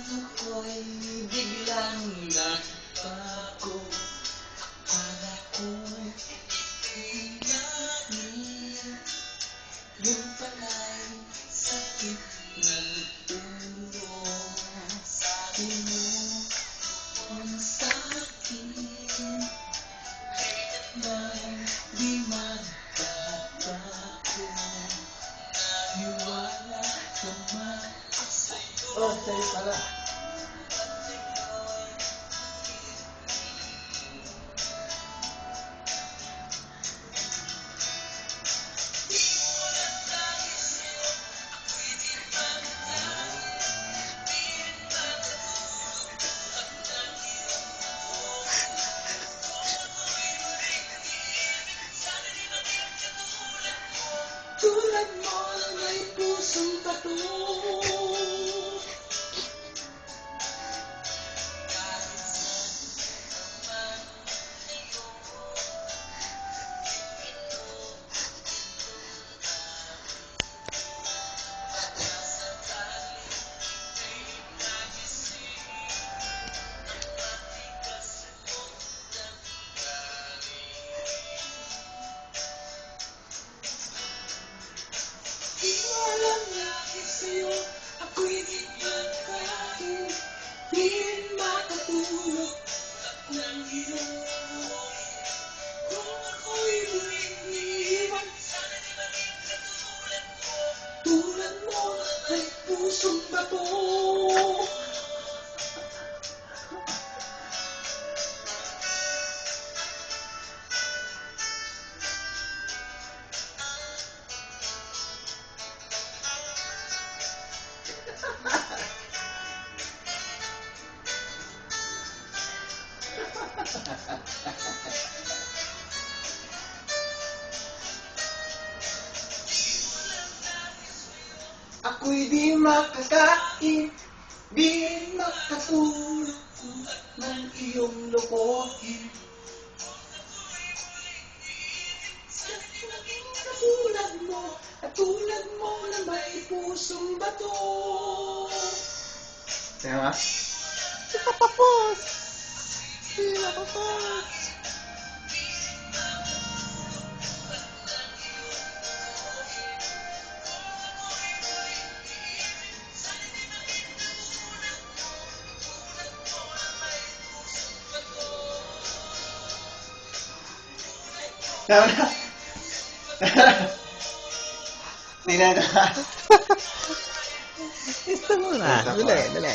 Ako'y biglang nagbago. Kala ko'y kailangan. Yun pala'y sakit ng ulo. Sabi mo kung sa'kin na di magbabago. Naniwala naman sa'yo. Oh, sa'yo pala. Tulad mo na may pusong pato. Di mo alam na sa'yo ako'y di magkain. Di rin makatulog ng iyong buhay. Kung ako'y muling iiwan, sana di maging katulad mo. Tulad mo ay pusong bato. Ako'y di makakain, di rin makatulog ng iyong lokohin. Sana di maging katulad mo, at tulad mo na may pusong bato. Tama? Di pa tapos! Di na tapos! Tama na! Tingnan ka! Gusto mo na. Dali, dali.